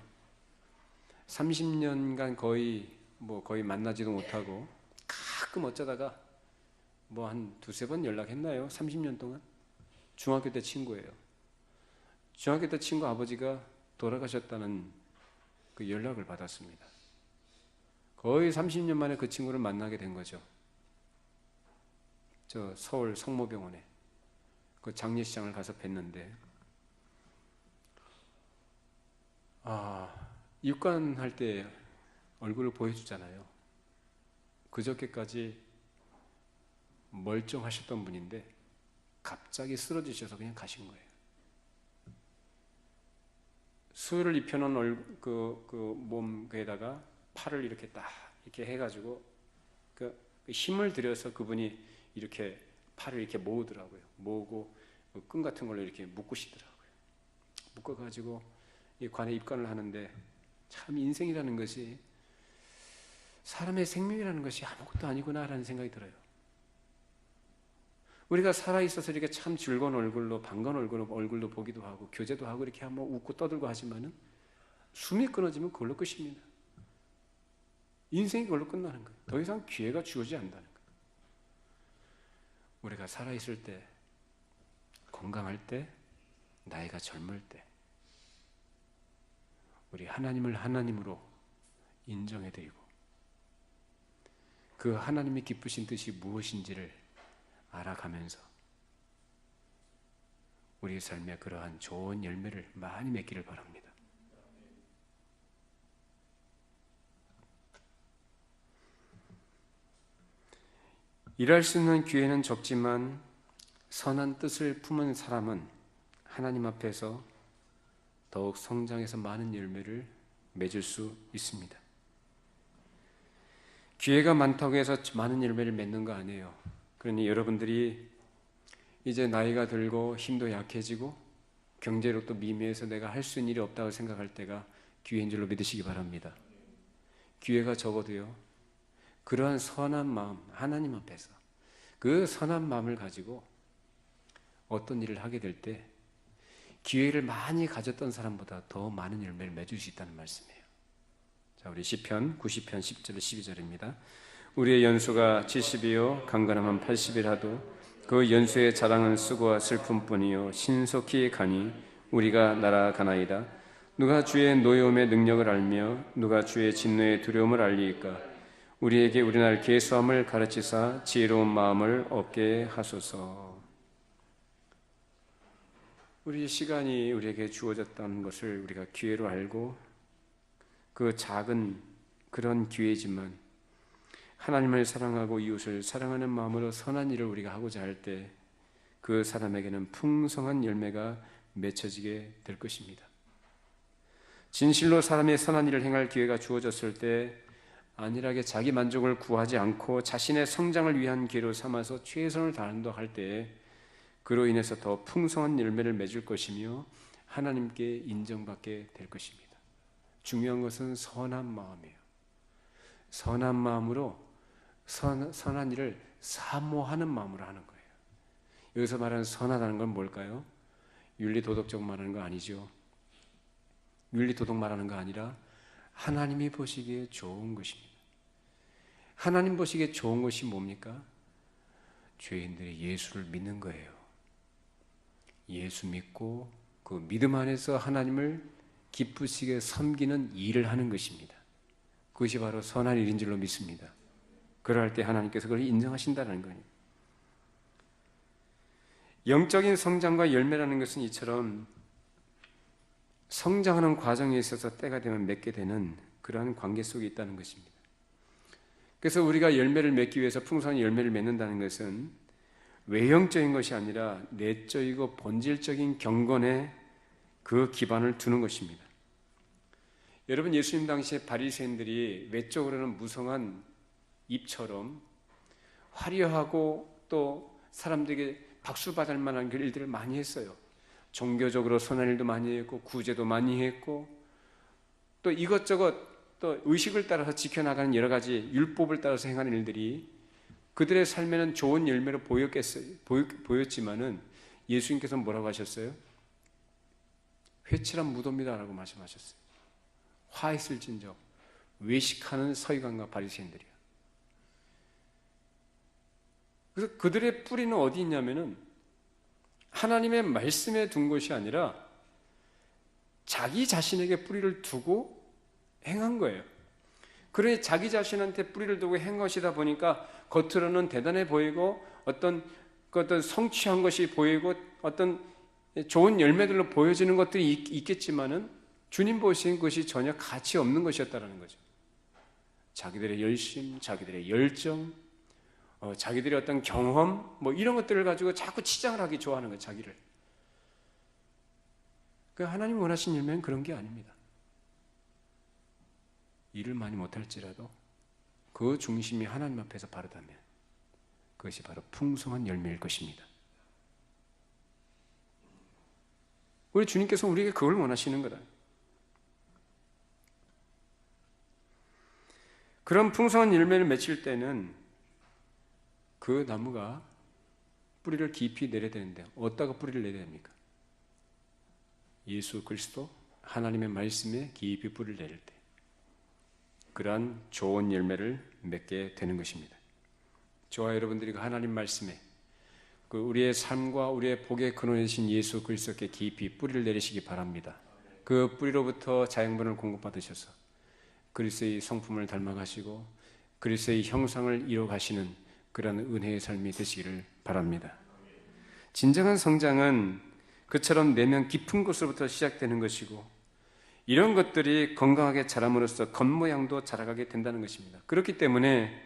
30년간 거의 만나지도 못하고 가끔 어쩌다가 한 두세 번 연락했나요? 30년 동안? 중학교 때 친구예요. 중학교 때 친구 아버지가 돌아가셨다는 그 연락을 받았습니다. 거의 30년 만에 그 친구를 만나게 된 거죠. 저 서울 성모병원에 그 장례식장을 가서 뵀는데, 입관할 때 얼굴을 보여주잖아요. 그저께까지 멀쩡하셨던 분인데 갑자기 쓰러지셔서 그냥 가신 거예요. 수의를 입혀놓은 몸에다가 팔을 이렇게 딱 이렇게 해가지고 그 힘을 들여서 그분이 이렇게 팔을 이렇게 모으더라고요. 모으고 끈 같은 걸로 이렇게 묶으시더라고요. 묶어가지고 이 관에 입관을 하는데, 참 인생이라는 것이, 사람의 생명이라는 것이 아무것도 아니구나라는 생각이 들어요. 우리가 살아있어서 이렇게 참 즐거운 얼굴로, 반가운 얼굴로 보기도 하고 교제도 하고 이렇게 한번 웃고 떠들고 하지만은 숨이 끊어지면 그걸로 끝입니다. 인생이 그걸로 끝나는 거예요. 더 이상 기회가 주어지지 않는다는 거예요. 우리가 살아있을 때, 건강할 때, 나이가 젊을 때 우리 하나님을 하나님으로 인정해드리고 그 하나님이 기쁘신 뜻이 무엇인지를 알아가면서 우리 삶에 그러한 좋은 열매를 많이 맺기를 바랍니다. 일할 수 있는 기회는 적지만 선한 뜻을 품은 사람은 하나님 앞에서 더욱 성장해서 많은 열매를 맺을 수 있습니다. 기회가 많다고 해서 많은 열매를 맺는 거 아니에요. 그러니 여러분들이 이제 나이가 들고 힘도 약해지고 경제로 또 미미해서 내가 할 수 있는 일이 없다고 생각할 때가 기회인 줄로 믿으시기 바랍니다. 기회가 적어도요, 그러한 선한 마음, 하나님 앞에서 그 선한 마음을 가지고 어떤 일을 하게 될 때 기회를 많이 가졌던 사람보다 더 많은 열매를 맺을 수 있다는 말씀이에요. 자, 우리 시편 90편 10절 12절입니다. 우리의 연수가 70이요 강건함은 80이라도 그 연수의 자랑은 수고와 슬픔뿐이요 신속히 가니 우리가 날아가나이다. 누가 주의 노여움의 능력을 알며 누가 주의 진노의 두려움을 알리이까. 우리에게 우리날 계수함을 가르치사 지혜로운 마음을 얻게 하소서. 우리 시간이 우리에게 주어졌다는 것을 우리가 기회로 알고 그 작은 그런 기회지만 하나님을 사랑하고 이웃을 사랑하는 마음으로 선한 일을 우리가 하고자 할 때 그 사람에게는 풍성한 열매가 맺혀지게 될 것입니다. 진실로 사람의 선한 일을 행할 기회가 주어졌을 때 안일하게 자기 만족을 구하지 않고 자신의 성장을 위한 기회로 삼아서 최선을 다한다 할 때에 그로 인해서 더 풍성한 열매를 맺을 것이며 하나님께 인정받게 될 것입니다. 중요한 것은 선한 마음이에요. 선한 마음으로 선한 일을 사모하는 마음으로 하는 거예요. 여기서 말하는 선하다는 건 뭘까요? 윤리도덕적 말하는 거 아니죠. 윤리도덕 말하는 거 아니라 하나님이 보시기에 좋은 것입니다. 하나님 보시기에 좋은 것이 뭡니까? 죄인들이 예수를 믿는 거예요. 예수 믿고 그 믿음 안에서 하나님을 기쁘시게 섬기는 일을 하는 것입니다. 그것이 바로 선한 일인 줄로 믿습니다. 그럴 때 하나님께서 그걸 인정하신다는 거예요. 영적인 성장과 열매라는 것은 이처럼 성장하는 과정에 있어서 때가 되면 맺게 되는 그러한 관계 속에 있다는 것입니다. 그래서 우리가 열매를 맺기 위해서 풍성한 열매를 맺는다는 것은 외형적인 것이 아니라 내적이고 본질적인 경건에 그 기반을 두는 것입니다. 여러분, 예수님 당시에 바리새인들이 외적으로는 무성한 입처럼 화려하고 또 사람들에게 박수 받을 만한 그 일들을 많이 했어요. 종교적으로 선한 일도 많이 했고 구제도 많이 했고 또 이것저것 또 의식을 따라서 지켜나가는 여러 가지 율법을 따라서 행하는 일들이 그들의 삶에는 좋은 열매로 보였지만은 예수님께서는 뭐라고 하셨어요? 회칠한 무도입니다라고 말씀하셨어요. 화했을진저 외식하는 서기관과 바리새인들이야. 그래서 그들의 뿌리는 어디 있냐면은 하나님의 말씀에 둔 것이 아니라 자기 자신에게 뿌리를 두고 행한 거예요. 그러니 자기 자신한테 뿌리를 두고 행 것이다 보니까 겉으로는 대단해 보이고 그 어떤 성취한 것이 보이고 어떤 좋은 열매들로 보여지는 것들이 있겠지만은 주님 보시는 것이 전혀 가치 없는 것이었다는 거죠. 자기들의 열심, 자기들의 열정, 자기들의 어떤 경험, 뭐 이런 것들을 가지고 자꾸 치장을 하기 좋아하는 거예요, 자기를. 그 하나님 원하신 열매는 그런 게 아닙니다. 일을 많이 못할지라도 그 중심이 하나님 앞에서 바르다면 그것이 바로 풍성한 열매일 것입니다. 우리 주님께서 우리에게 그걸 원하시는 거다. 그런 풍성한 열매를 맺힐 때는 그 나무가 뿌리를 깊이 내려야 되는데 어디다가 뿌리를 내려야 됩니까? 예수 그리스도 하나님의 말씀에 깊이 뿌리를 내릴 때 그러한 좋은 열매를 맺게 되는 것입니다. 저와 여러분들이 그 하나님 말씀에 그 우리의 삶과 우리의 복의 근원이신 예수 그리스도께 깊이 뿌리를 내리시기 바랍니다. 그 뿌리로부터 자양분을 공급받으셔서 그리스도의 성품을 닮아가시고 그리스도의 형상을 이뤄가시는 그런 은혜의 삶이 되시기를 바랍니다. 진정한 성장은 그처럼 내면 깊은 곳으로부터 시작되는 것이고 이런 것들이 건강하게 자람으로써 겉모양도 자라가게 된다는 것입니다. 그렇기 때문에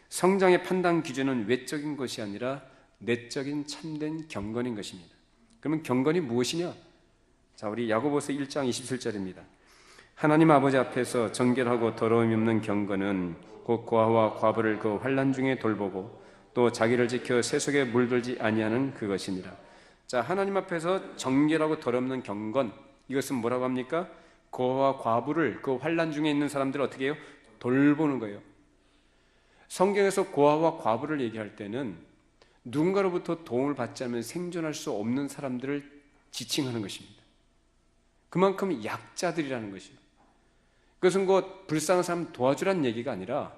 성장의 판단 기준은 외적인 것이 아니라 내적인 참된 경건인 것입니다. 그러면 경건이 무엇이냐? 자, 우리 야고보서 1장 27절입니다. 하나님 아버지 앞에서 정결하고 더러움이 없는 경건은 곧 고아와 과부를 그 환난 중에 돌보고 또 자기를 지켜 세속에 물들지 아니하는 그것이니라. 자, 하나님 앞에서 정결하고 더럽는 경건, 이것은 뭐라고 합니까? 고아와 과부를 그 환난 중에 있는 사람들을 어떻게 해요? 돌보는 거예요. 성경에서 고아와 과부를 얘기할 때는 누군가로부터 도움을 받지 않으면 생존할 수 없는 사람들을 지칭하는 것입니다. 그만큼 약자들이라는 것이에요. 그것은 곧 불쌍한 사람 도와주라는 얘기가 아니라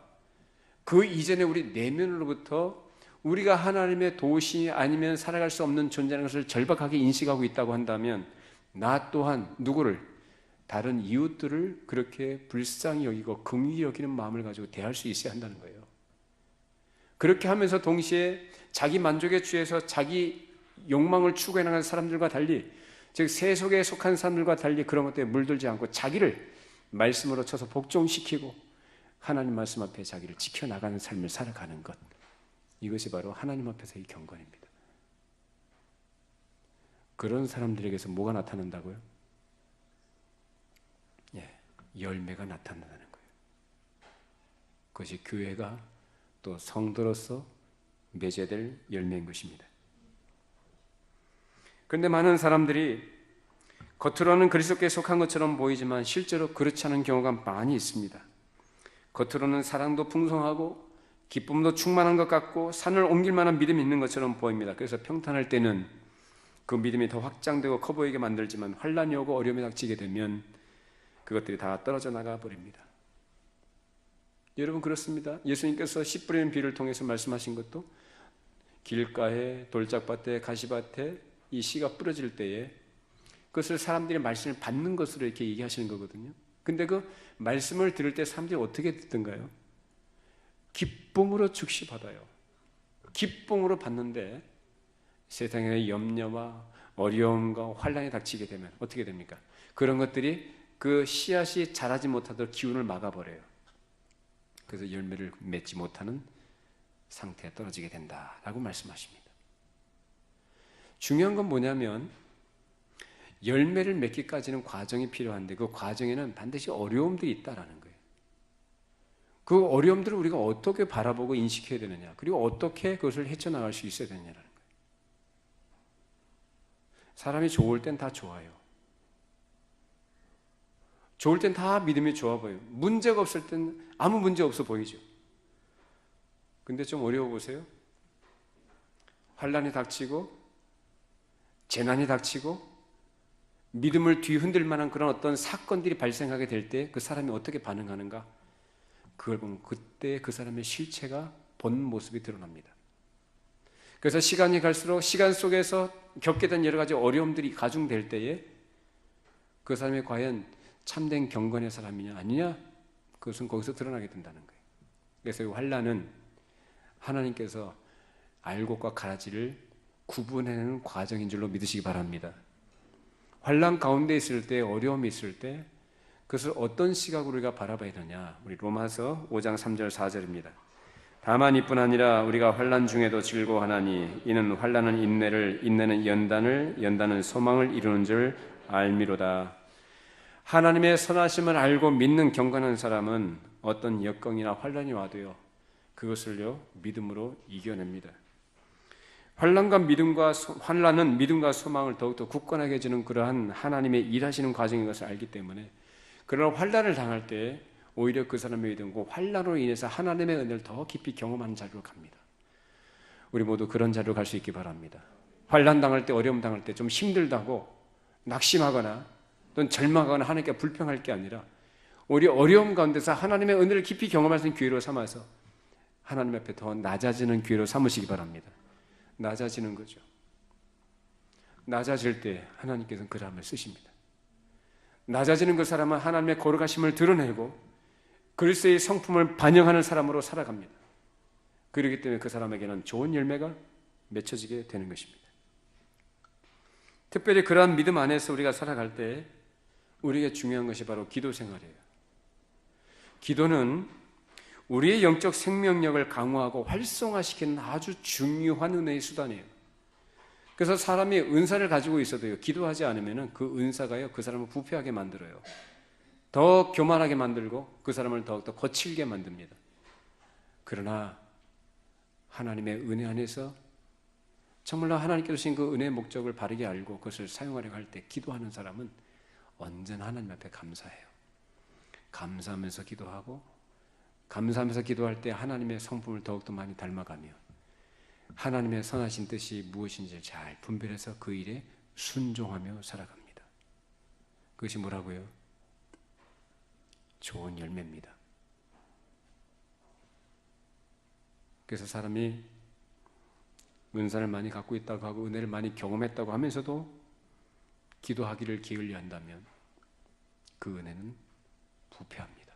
그 이전에 우리 내면으로부터 우리가 하나님의 도우심이 아니면 살아갈 수 없는 존재라는 것을 절박하게 인식하고 있다고 한다면 나 또한 누구를 다른 이웃들을 그렇게 불쌍히 여기고 긍휼히 여기는 마음을 가지고 대할 수 있어야 한다는 거예요. 그렇게 하면서 동시에 자기 만족에 취해서 자기 욕망을 추구해 나가는 사람들과 달리 즉 세속에 속한 사람들과 달리 그런 것들에 물들지 않고 자기를 말씀으로 쳐서 복종시키고 하나님 말씀 앞에 자기를 지켜나가는 삶을 살아가는 것, 이것이 바로 하나님 앞에서의 경건입니다. 그런 사람들에게서 뭐가 나타난다고요? 열매가 나타난다는 거예요. 그것이 교회가 또 성도로서 맺어야 될 열매인 것입니다. 그런데 많은 사람들이 겉으로는 그리스도께 속한 것처럼 보이지만 실제로 그렇지 않은 경우가 많이 있습니다. 겉으로는 사랑도 풍성하고 기쁨도 충만한 것 같고 산을 옮길 만한 믿음이 있는 것처럼 보입니다. 그래서 평탄할 때는 그 믿음이 더 확장되고 커 보이게 만들지만 환난이 오고 어려움이 닥치게 되면 그것들이 다 떨어져 나가 버립니다. 여러분 그렇습니다. 예수님께서 씨 뿌리는 비를 통해서 말씀하신 것도 길가에 돌짝밭에 가시밭에 이 씨가 뿌려질 때에 그것을 사람들이 말씀을 받는 것으로 이렇게 얘기하시는 거거든요. 근데 그 말씀을 들을 때 사람들이 어떻게 듣던가요? 기쁨으로 즉시 받아요. 기쁨으로 받는데 세상의 염려와 어려움과 환난이 닥치게 되면 어떻게 됩니까? 그런 것들이 그 씨앗이 자라지 못하도록 기운을 막아버려요. 그래서 열매를 맺지 못하는 상태에 떨어지게 된다라고 말씀하십니다. 중요한 건 뭐냐면 열매를 맺기까지는 과정이 필요한데 그 과정에는 반드시 어려움들이 있다라는 거예요. 그 어려움들을 우리가 어떻게 바라보고 인식해야 되느냐, 그리고 어떻게 그것을 헤쳐나갈 수 있어야 되느냐라는 거예요. 사람이 좋을 땐 다 좋아요. 좋을 땐 다 믿음이 좋아 보여요. 문제가 없을 땐 아무 문제 없어 보이죠. 근데 좀 어려워 보세요. 환난이 닥치고 재난이 닥치고 믿음을 뒤흔들 만한 그런 어떤 사건들이 발생하게 될 때 그 사람이 어떻게 반응하는가? 그걸 보면 그때 그 사람의 실체가 본 모습이 드러납니다. 그래서 시간이 갈수록 시간 속에서 겪게 된 여러 가지 어려움들이 가중될 때에 그 사람이 과연 참된 경건의 사람이냐 아니냐? 그것은 거기서 드러나게 된다는 거예요. 그래서 이 환난은 하나님께서 알곡과 가라지를 구분해내는 과정인 줄로 믿으시기 바랍니다. 환난 가운데 있을 때, 어려움이 있을 때 그것을 어떤 시각으로 우리가 바라봐야 되느냐. 우리 로마서 5장 3절 4절입니다. 다만 이뿐 아니라 우리가 환난 중에도 즐거워하나니 이는 환난은 인내를, 인내는 연단을, 연단은 소망을 이루는 줄 알미로다. 하나님의 선하심을 알고 믿는 경건한 사람은 어떤 역경이나 환난이 와도요, 그것을요 믿음으로 이겨냅니다. 환난은 믿음과 소망을 더욱더 굳건하게 해주는 그러한 하나님의 일하시는 과정인 것을 알기 때문에 그러나 환난을 당할 때 오히려 그 사람의 믿음과 환난으로 인해서 하나님의 은혜를 더 깊이 경험하는 자리로 갑니다. 우리 모두 그런 자리로 갈 수 있기 바랍니다. 환난 당할 때, 어려움 당할 때 좀 힘들다고 낙심하거나 또는 절망하거나 하나님께 불평할 게 아니라 오히려 어려움 가운데서 하나님의 은혜를 깊이 경험할 수 있는 기회로 삼아서 하나님 앞에 더 낮아지는 기회로 삼으시기 바랍니다. 낮아지는 거죠. 낮아질 때 하나님께서는 그 사람을 쓰십니다. 낮아지는 그 사람은 하나님의 거룩하심을 드러내고 그리스도의 성품을 반영하는 사람으로 살아갑니다. 그렇기 때문에 그 사람에게는 좋은 열매가 맺혀지게 되는 것입니다. 특별히 그러한 믿음 안에서 우리가 살아갈 때 우리에게 중요한 것이 바로 기도 생활이에요. 기도는 우리의 영적 생명력을 강화하고 활성화시키는 아주 중요한 은혜의 수단이에요. 그래서 사람이 은사를 가지고 있어도요, 기도하지 않으면 그 은사가요, 그 사람을 부패하게 만들어요. 더 교만하게 만들고 그 사람을 더욱더 거칠게 만듭니다. 그러나 하나님의 은혜 안에서 정말로 하나님께서 주신 그 은혜의 목적을 바르게 알고 그것을 사용하려고 할 때 기도하는 사람은 언제나 하나님 앞에 감사해요. 감사하면서 기도하고 감사하면서 기도할 때 하나님의 성품을 더욱더 많이 닮아가며 하나님의 선하신 뜻이 무엇인지 잘 분별해서 그 일에 순종하며 살아갑니다. 그것이 뭐라고요? 좋은 열매입니다. 그래서 사람이 은사를 많이 갖고 있다고 하고 은혜를 많이 경험했다고 하면서도 기도하기를 게을리 한다면 그 은혜는 부패합니다.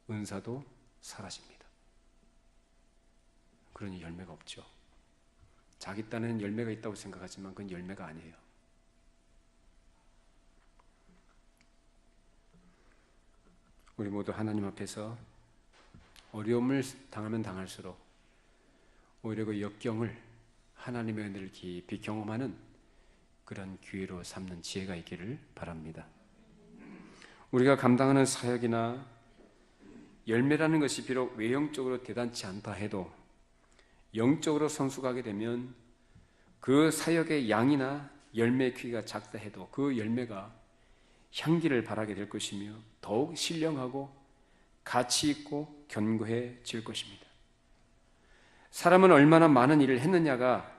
은사도 사라집니다. 그러니 열매가 없죠. 자기 딴에는 열매가 있다고 생각하지만 그건 열매가 아니에요. 우리 모두 하나님 앞에서 어려움을 당하면 당할수록 오히려 그 역경을 하나님의 은혜를 깊이 경험하는 그런 기회로 삼는 지혜가 있기를 바랍니다. 우리가 감당하는 사역이나 열매라는 것이 비록 외형적으로 대단치 않다 해도 영적으로 성숙하게 되면 그 사역의 양이나 열매의 크기가 작다 해도 그 열매가 향기를 발하게 될 것이며 더욱 신령하고 가치 있고 견고해질 것입니다. 사람은 얼마나 많은 일을 했느냐가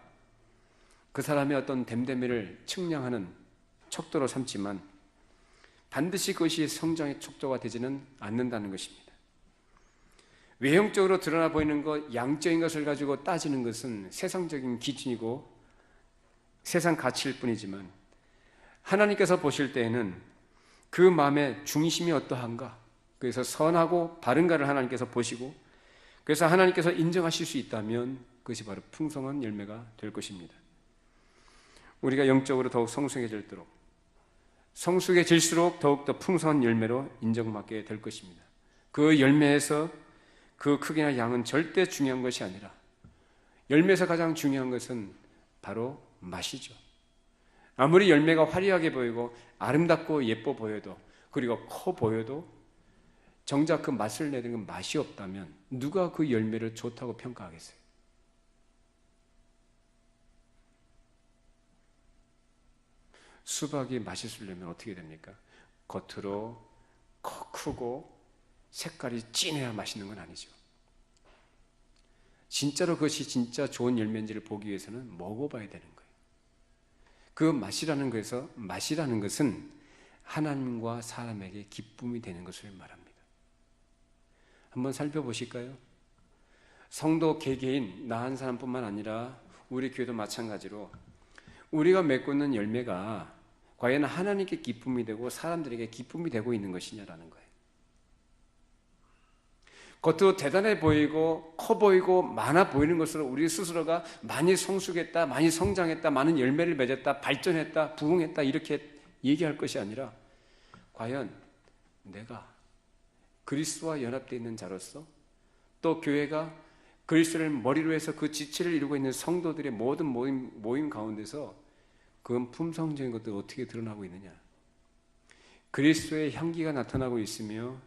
그 사람의 어떤 됨됨이를 측량하는 척도로 삼지만 반드시 그것이 성장의 척도가 되지는 않는다는 것입니다. 외형적으로 드러나 보이는 것, 양적인 것을 가지고 따지는 것은 세상적인 기준이고 세상 가치일 뿐이지만 하나님께서 보실 때에는 그 마음의 중심이 어떠한가, 그래서 선하고 바른가를 하나님께서 보시고 그래서 하나님께서 인정하실 수 있다면 그것이 바로 풍성한 열매가 될 것입니다. 우리가 영적으로 더욱 성숙해질수록 더욱더 풍성한 열매로 인정받게 될 것입니다. 그 열매에서 그 크기나 양은 절대 중요한 것이 아니라 열매에서 가장 중요한 것은 바로 맛이죠. 아무리 열매가 화려하게 보이고 아름답고 예뻐 보여도 그리고 커 보여도 정작 그 맛을 내는 건 맛이 없다면 누가 그 열매를 좋다고 평가하겠어요? 수박이 맛있으려면 어떻게 됩니까? 겉으로 크고 색깔이 진해야 맛있는 건 아니죠. 진짜로 그것이 진짜 좋은 열매인지를 보기 위해서는 먹어봐야 되는 거예요. 그 맛이라는 것은 하나님과 사람에게 기쁨이 되는 것을 말합니다. 한번 살펴보실까요? 성도 개개인 나 한 사람뿐만 아니라 우리 교회도 마찬가지로 우리가 맺고 있는 열매가 과연 하나님께 기쁨이 되고 사람들에게 기쁨이 되고 있는 것이냐라는 거예요. 겉으로 대단해 보이고 커 보이고 많아 보이는 것으로 우리 스스로가 많이 성숙했다, 많이 성장했다, 많은 열매를 맺었다, 발전했다, 부흥했다 이렇게 얘기할 것이 아니라 과연 내가 그리스도와 연합되어 있는 자로서 또 교회가 그리스도를 머리로 해서 그 지체를 이루고 있는 성도들의 모든 모임 가운데서 그건 품성적인 것들이 어떻게 드러나고 있느냐, 그리스도의 향기가 나타나고 있으며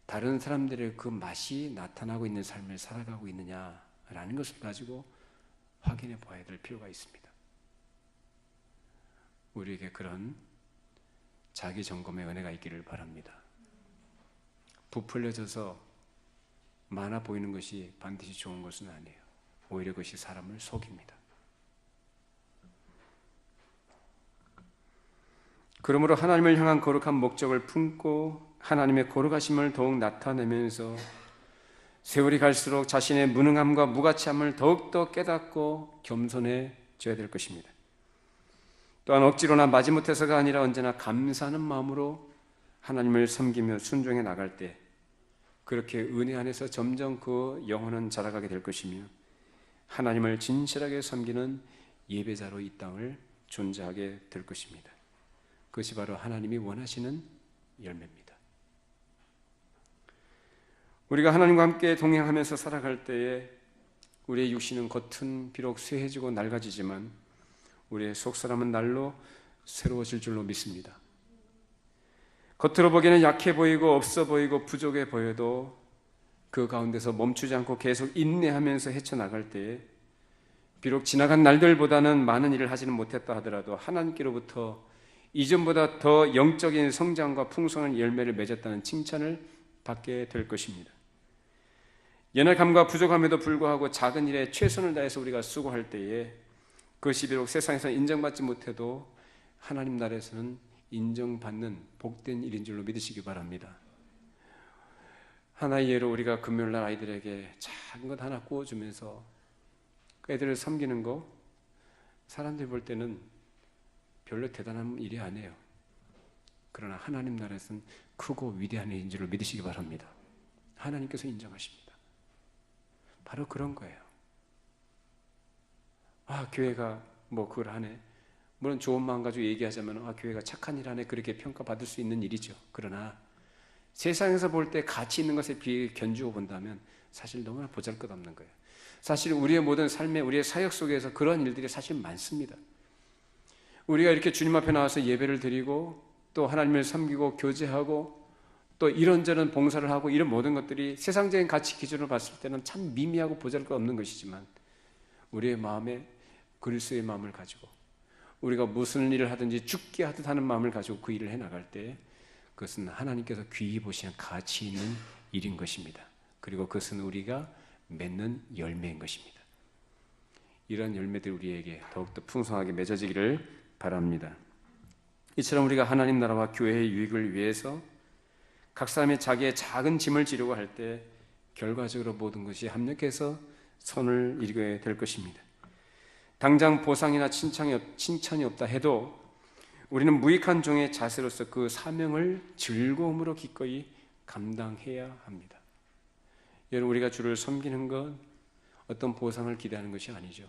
다른 사람들의 그 맛이 나타나고 있는 삶을 살아가고 있느냐라는 것을 가지고 확인해 봐야 될 필요가 있습니다. 우리에게 그런 자기 점검의 은혜가 있기를 바랍니다. 부풀려져서 많아 보이는 것이 반드시 좋은 것은 아니에요. 오히려 그것이 사람을 속입니다. 그러므로 하나님을 향한 거룩한 목적을 품고 하나님의 거룩하심을 더욱 나타내면서 세월이 갈수록 자신의 무능함과 무가치함을 더욱더 깨닫고 겸손해져야 될 것입니다. 또한 억지로나 마지못해서가 아니라 언제나 감사하는 마음으로 하나님을 섬기며 순종해 나갈 때 그렇게 은혜 안에서 점점 그 영혼은 자라가게 될 것이며 하나님을 진실하게 섬기는 예배자로 이 땅을 존재하게 될 것입니다. 그것이 바로 하나님이 원하시는 열매입니다. 우리가 하나님과 함께 동행하면서 살아갈 때에 우리의 육신은 겉은 비록 쇠해지고 낡아지지만 우리의 속사람은 날로 새로워질 줄로 믿습니다. 겉으로 보기에는 약해 보이고 없어 보이고 부족해 보여도 그 가운데서 멈추지 않고 계속 인내하면서 헤쳐나갈 때에 비록 지나간 날들보다는 많은 일을 하지는 못했다 하더라도 하나님께로부터 이전보다 더 영적인 성장과 풍성한 열매를 맺었다는 칭찬을 받게 될 것입니다. 연약함과 부족함에도 불구하고 작은 일에 최선을 다해서 우리가 수고할 때에 그것이 비록 세상에서 인정받지 못해도 하나님 나라에서는 인정받는 복된 일인 줄로 믿으시기 바랍니다. 하나의 예로 우리가 금요일날 아이들에게 작은 것 하나 구워주면서 그 애들을 섬기는 거 사람들이 볼 때는 별로 대단한 일이 아니에요. 그러나 하나님 나라에서는 크고 위대한 일인 줄로 믿으시기 바랍니다. 하나님께서 인정하십니다. 바로 그런 거예요. 교회가 뭐 그걸 하네. 물론 좋은 마음 가지고 얘기하자면 교회가 착한 일 하네 그렇게 평가받을 수 있는 일이죠. 그러나 세상에서 볼 때 가치 있는 것에 비해 견주어 본다면 사실 너무나 보잘것없는 거예요. 사실 우리의 모든 삶에 우리의 사역 속에서 그런 일들이 사실 많습니다. 우리가 이렇게 주님 앞에 나와서 예배를 드리고 또 하나님을 섬기고 교제하고 또 이런저런 봉사를 하고 이런 모든 것들이 세상적인 가치 기준으로 봤을 때는 참 미미하고 보잘것없는 것이지만 우리의 마음에 그리스도의 마음을 가지고 우리가 무슨 일을 하든지 죽게 하듯 하는 마음을 가지고 그 일을 해나갈 때 그것은 하나님께서 귀히 보시는 가치 있는 일인 것입니다. 그리고 그것은 우리가 맺는 열매인 것입니다. 이런 열매들이 우리에게 더욱더 풍성하게 맺어지기를 바랍니다. 이처럼 우리가 하나님 나라와 교회의 유익을 위해서 각 사람이 자기의 작은 짐을 지려고 할 때 결과적으로 모든 것이 합력해서 선을 이루게 될 것입니다. 당장 보상이나 칭찬이 없다 해도 우리는 무익한 종의 자세로서 그 사명을 즐거움으로 기꺼이 감당해야 합니다. 여러분, 우리가 주를 섬기는 건 어떤 보상을 기대하는 것이 아니죠.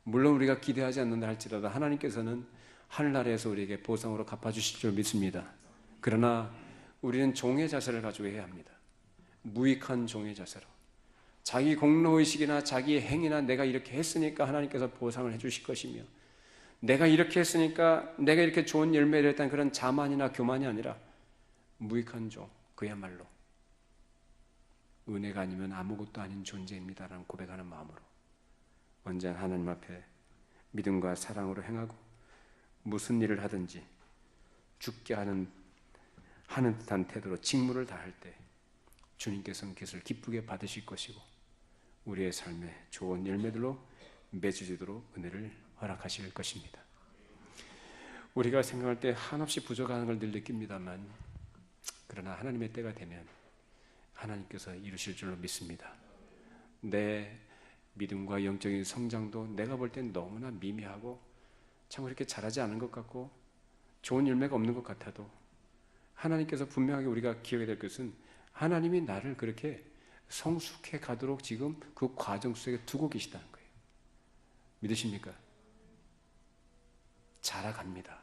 물론 우리가 기대하지 않는다 할지라도 하나님께서는 하늘나라에서 우리에게 보상으로 갚아주실 줄 믿습니다. 그러나 우리는 종의 자세를 가지고 해야 합니다. 무익한 종의 자세로. 자기 공로의식이나 자기의 행위나 내가 이렇게 했으니까 하나님께서 보상을 해주실 것이며 내가 이렇게 했으니까 내가 이렇게 좋은 열매를 했다는 그런 자만이나 교만이 아니라 무익한 종, 그야말로 은혜가 아니면 아무것도 아닌 존재입니다라는 고백하는 마음으로 언제나 하나님 앞에 믿음과 사랑으로 행하고 무슨 일을 하든지 죽게 하는 듯한 태도로 직무를 다할 때 주님께서는 그것을 기쁘게 받으실 것이고 우리의 삶에 좋은 열매들로 맺어지도록 은혜를 허락하실 것입니다. 우리가 생각할 때 한없이 부족한 걸 늘 느낍니다만 그러나 하나님의 때가 되면 하나님께서 이루실 줄로 믿습니다. 내 믿음과 영적인 성장도 내가 볼 땐 너무나 미미하고 참 그렇게 잘하지 않은 것 같고 좋은 열매가 없는 것 같아도 하나님께서 분명하게 우리가 기억해야 될 것은 하나님이 나를 그렇게 성숙해 가도록 지금 그 과정 속에 두고 계시다는 거예요. 믿으십니까? 자라갑니다.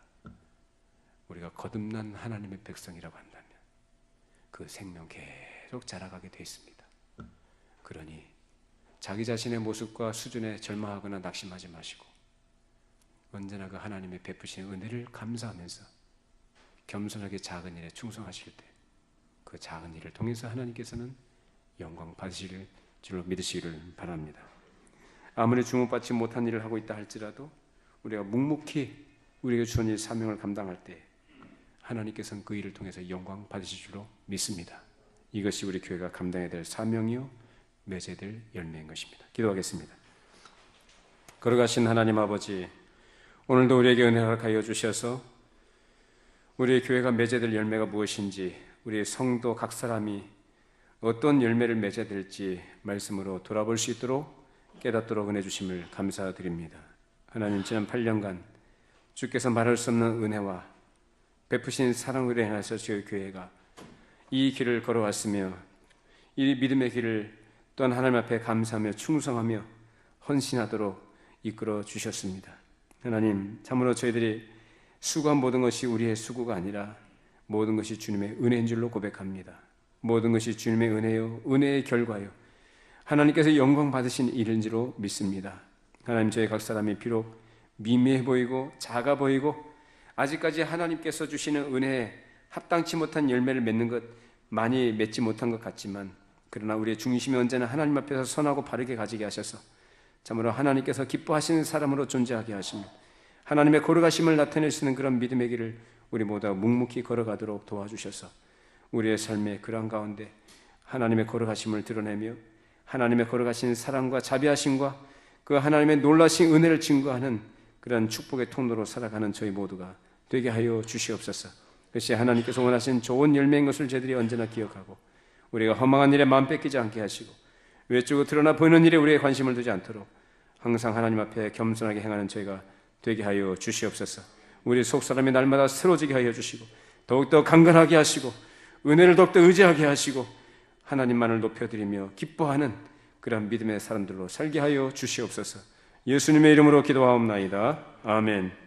우리가 거듭난 하나님의 백성이라고 한다면 그 생명 계속 자라가게 돼 있습니다. 그러니 자기 자신의 모습과 수준에 절망하거나 낙심하지 마시고 언제나 그 하나님의 베푸시는 은혜를 감사하면서 겸손하게 작은 일에 충성하실 때 그 작은 일을 통해서 하나님께서는 영광 받으실 줄로 믿으시기를 바랍니다. 아무리 주목받지 못한 일을 하고 있다 할지라도 우리가 묵묵히 우리에게 주신 일 사명을 감당할 때 하나님께서는 그 일을 통해서 영광 받으실 줄로 믿습니다. 이것이 우리 교회가 감당해야 될 사명이요 맺어야 열매인 것입니다. 기도하겠습니다. 걸어가신 하나님 아버지, 오늘도 우리에게 은혜를 허락하여 주셔서 우리의 교회가 맺어야 될 열매가 무엇인지, 우리의 성도 각 사람이 어떤 열매를 맺어야 될지 말씀으로 돌아볼 수 있도록 깨닫도록 은혜 주심을 감사드립니다. 하나님, 지난 8년간 주께서 말할 수 없는 은혜와 베푸신 사랑으로 인해서 저희 교회가 이 길을 걸어왔으며 이 믿음의 길을 또한 하나님 앞에 감사하며 충성하며 헌신하도록 이끌어 주셨습니다. 하나님, 참으로 저희들이 수고한 모든 것이 우리의 수고가 아니라 모든 것이 주님의 은혜인 줄로 고백합니다. 모든 것이 주님의 은혜요, 은혜의 결과요, 하나님께서 영광 받으신 일인지로 믿습니다. 하나님, 저희 각 사람이 비록 미미해 보이고 작아 보이고 아직까지 하나님께서 주시는 은혜에 합당치 못한 열매를 맺는 것, 많이 맺지 못한 것 같지만, 그러나 우리의 중심이 언제나 하나님 앞에서 선하고 바르게 가지게 하셔서 참으로 하나님께서 기뻐하시는 사람으로 존재하게 하시며 하나님의 거룩하심을 나타낼 수 있는 그런 믿음의 길을 우리 모두 묵묵히 걸어가도록 도와주셔서 우리의 삶의 그런 가운데 하나님의 거룩하심을 드러내며 하나님의 거룩하신 사랑과 자비하심과 그 하나님의 놀라신 은혜를 증거하는 그런 축복의 통로로 살아가는 저희 모두가 되게 하여 주시옵소서. 그것이 하나님께서 원하신 좋은 열매인 것을 저희들이 언제나 기억하고 우리가 허망한 일에 마음 뺏기지 않게 하시고 외적으로 드러나 보이는 일에 우리의 관심을 두지 않도록 항상 하나님 앞에 겸손하게 행하는 저희가 되게 하여 주시옵소서. 우리 속사람이 날마다 새로지게 하여 주시고 더욱더 강건하게 하시고 은혜를 더욱더 의지하게 하시고 하나님만을 높여드리며 기뻐하는 그런 믿음의 사람들로 살게 하여 주시옵소서. 예수님의 이름으로 기도하옵나이다. 아멘.